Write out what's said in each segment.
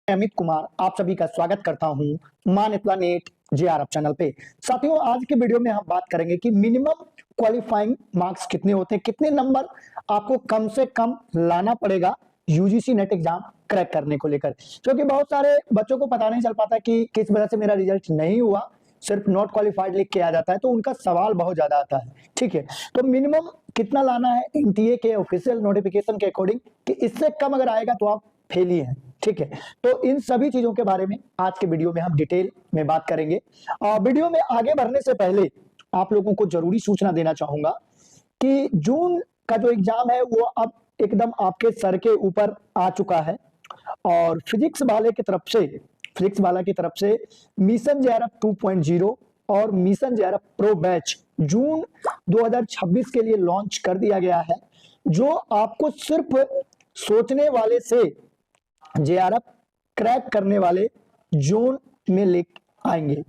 अमित कुमार आप सभी का स्वागत करता हूं मान्यता नेट जेआरएफ चैनल पे। साथियों, आज के वीडियो में हम बात करेंगे कि मिनिमम क्वालिफाइंग मार्क्स कितने होते हैं, कितने नंबर आपको कम से कम लाना पड़ेगा यूजीसी नेट एग्जाम क्रैक करने को लेकर। क्योंकि बहुत सारे बच्चों को पता नहीं चल पाता कि किस वजह से मेरा रिजल्ट नहीं हुआ, सिर्फ नॉट क्वालिफाइड लिख के आ जाता है, तो उनका सवाल बहुत ज्यादा आता है। ठीक है, तो मिनिमम कितना लाना है एनटीए के ऑफिशियल नोटिफिकेशन के अकॉर्डिंग, कि इससे कम अगर आएगा तो आप फेल ही हैं। ठीक है, तो इन सभी चीजों के बारे में आज के वीडियो में हम डिटेल में बात करेंगे। वीडियो में आगे बढ़ने से पहले आप लोगों को जरूरी सूचना देना चाहूंगा कि जून का जो एग्जाम है वो अब एकदम आपके सर के ऊपर आ चुका है। और फिजिक्स वाला की तरफ से मिशन जेआरएफ 2.0 और मिशन जेआरएफ प्रो बैच जून 2026 के लिए लॉन्च कर दिया गया है, जो आपको सिर्फ सोचने वाले से जेआरएफ क्रैक करने वाले जोन में ले आएंगे।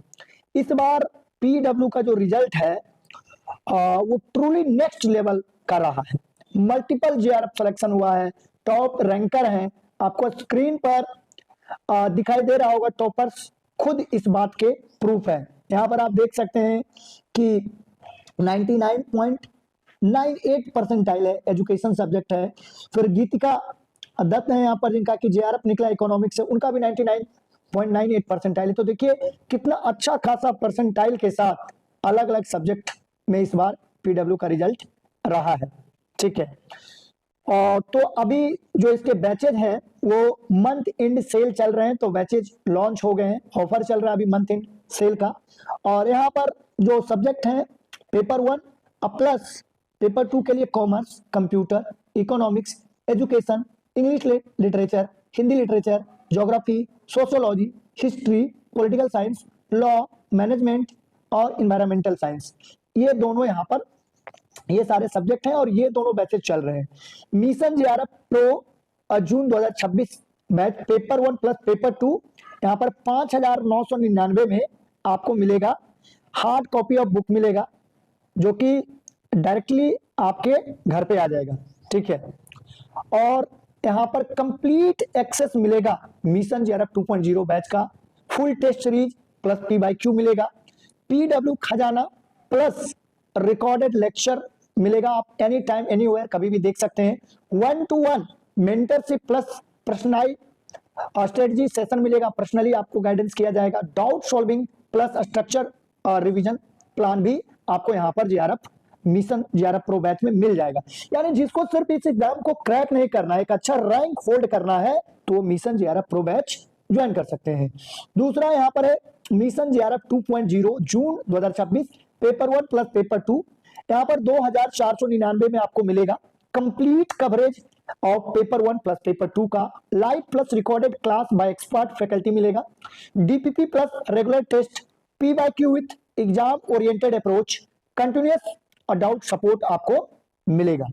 इस बार पीडब्ल्यू का जो रिजल्ट है वो ट्रूली नेक्स्ट लेवल का रहा है। मल्टीपल जेआरएफ सिलेक्शन हुआ है, टॉप रैंकर हैं, आपको स्क्रीन पर दिखाई दे रहा होगा। टॉपर्स खुद इस बात के प्रूफ है। यहाँ पर आप देख सकते हैं कि 99.98 परसेंटाइल है, एजुकेशन सब्जेक्ट है। फिर गीतिका दत्त है यहाँ पर, जिनका कि जेआरएफ निकला इकोनॉमिक्स से, उनका भी 99.98 परसेंटाइल है। तो देखिए कितना अच्छा खासा परसेंटाइल के साथ अलग अलग सब्जेक्ट में इस बार पीडब्ल्यू का रिजल्ट रहा है। ठीक है, तो अभी जो इसके बैचेज हैं वो मंथ एंड सेल चल रहे हैं, तो बैचेज लॉन्च हो गए हैं, ऑफर चल रहा है अभी मंथ एंड सेल का। और यहाँ पर जो सब्जेक्ट हैं पेपर 1 प्लस पेपर 2 के लिए commerce, computer, economics, education, English literature, Hindi literature, geography, sociology, history, political science, law, management और इन्वायरमेंटल साइंस, ये दोनों यहाँ पर ये सारे सब्जेक्ट हैं और ये दोनों बैचेज चल रहे हैं। मिशन जेआरएफ प्रो जून 2026 बैच पेपर 1 प्लस पेपर 2 यहाँ पर 5,999 में आपको मिलेगा। हार्ड कॉपी ऑफ बुक मिलेगा जो कि डायरेक्टली आपके घर पे आ जाएगा। ठीक है, और यहाँ पर कंप्लीट एक्सेस मिलेगा मिशन जेआरएफ 2.0 बैच का। फुल टेस्ट सीरीज प्लस पी/क्यू मिलेगा। पीडब्ल्यू खजाना प्लस रिकॉर्डेड लेक्चर मिलेगा, आप एनी टाइम एनीवेयर कभी भी देख सकते हैं। 1-to-1 mentorship plus personalise strategy session मिलेगा, पर्सनली आपको गाइडेंस किया जाएगा। डाउट सॉल्विंग प्लस स्ट्रक्चर और रिवीजन प्लान भी आपको यहाँ पर JRF mission JRF pro batch में मिल जाएगा। यानी जिसको सिर्फ इस एग्जाम को क्रैक नहीं करना है, एक अच्छा रैंक होल्ड करना है, तो वो mission JRF pro batch join कर सकते हैं। दूसरा यहाँ पर है mission JRF 2.0 June 2026 paper 1 plus paper 2, यहाँ पर 2,499 में आपको मिलेगा। Complete coverage of paper 1 plus paper 2 का, live plus recorded class by expert faculty मिलेगा। डीपीपी प्लस रेगुलर टेस्ट, पी/क्यू with exam oriented approach, continuous और डाउट सपोर्ट आपको मिलेगा।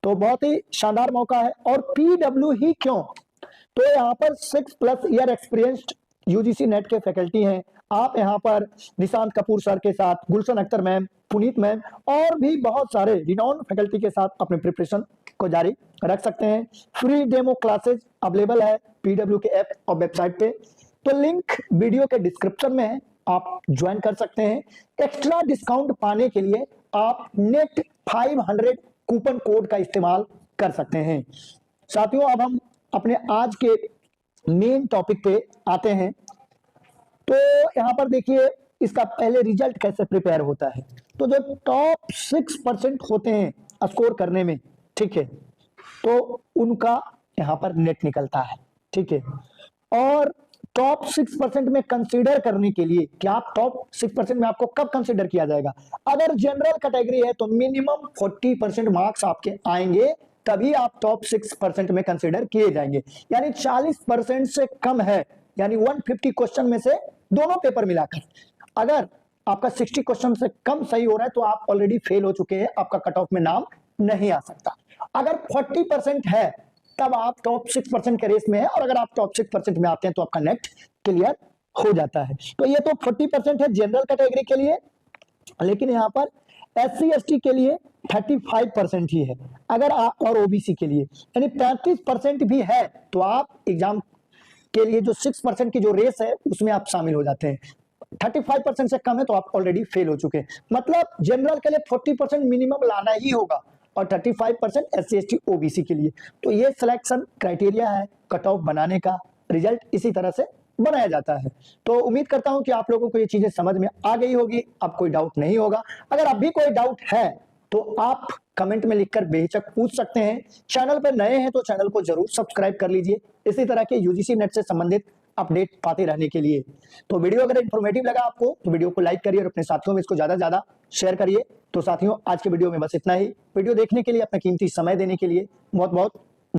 तो बहुत ही शानदार मौका है। और पीडब्ल्यू ही क्यों, तो यहाँ पर 6+ ईयर एक्सपीरियंस्ड यूजीसी नेट के फैकल्टी हैं। आप यहाँ पर निशांत कपूर सर के साथ, गुलशन अख्तर मैम, पुनीत मैम और भी बहुत सारे रिनॉन फैकल्टी के साथ अपने प्रिपरेशन को जारी रख सकते हैं। फ्री डेमो क्लासेज अवेलेबल है पीडब्ल्यू के ऐप और वेबसाइट पे, तो लिंक वीडियो के डिस्क्रिप्शन में है, आप ज्वाइन कर सकते हैं। एक्स्ट्रा डिस्काउंट पाने के लिए आप नेट 500 कूपन कोड का इस्तेमाल कर सकते हैं। साथियों, अब हम अपने आज के मेन टॉपिक पे आते हैं। तो यहाँ पर देखिए इसका पहले रिजल्ट कैसे प्रिपेयर होता है। तो जो टॉप 6% होते हैं स्कोर करने में, ठीक है, तो उनका यहाँ पर नेट निकलता है। ठीक है, और टॉप 6% में कंसीडर करने के लिए, क्या आप टॉप 6% में आपको कब कंसीडर किया जाएगा? अगर जनरल कैटेगरी है तो मिनिमम 40% मार्क्स आपके आएंगे, तभी आप टॉप 6% में कंसीडर किए जाएंगे। यानी 40% से कम है, यानी 150 क्वेश्चन में से दोनों पेपर मिलाकर अगर आपका 60 क्वेश्चन से कम सही हो रहा है तो आप ऑलरेडी फेल हो चुके हैं, आपका कट ऑफ में नाम नहीं आ सकता। अगर 40% है तब आप टॉप 6% के रेस में है, और अगर आप टॉप 6% में आते हैं तो आपका नेट क्लियर हो जाता है। तो ये तो 40% है जनरल कैटेगरी के लिए, लेकिन यहाँ पर SC ST के लिए 35% ही है, अगर आप और OBC के लिए यानी 35% भी है तो आप एग्जाम के लिए जो 6% की जो रेस है उसमें आप शामिल हो जाते हैं। 35% से कम है तो आप ऑलरेडी फेल हो चुके हैं। मतलब जनरल के लिए 40% मिनिमम लाना ही होगा और 35% SC ST OBC के लिए। तो ये सिलेक्शन क्राइटेरिया है कट ऑफ बनाने का, रिजल्ट इसी तरह से बनाया जाता है। तो उम्मीद करता हूं कि आप लोगों को ये चीजें समझ में आ गई होगी, अब कोई डाउट नहीं होगा। अगर अब भी कोई डाउट है तो आप कमेंट में लिखकर बेहिचक पूछ सकते हैं। चैनल पर नए हैं तो चैनल को जरूर सब्सक्राइब कर लीजिए इसी तरह के यूजीसी नेट से संबंधित अपडेट पाते रहने के लिए। तो वीडियो अगर इन्फॉर्मेटिव लगा आपको तो वीडियो को लाइक करिए और अपने साथियों में इसको ज्यादा से ज्यादा शेयर करिए। तो साथियों आज के वीडियो में बस इतना ही। वीडियो देखने के लिए, अपना कीमती समय देने के लिए बहुत बहुत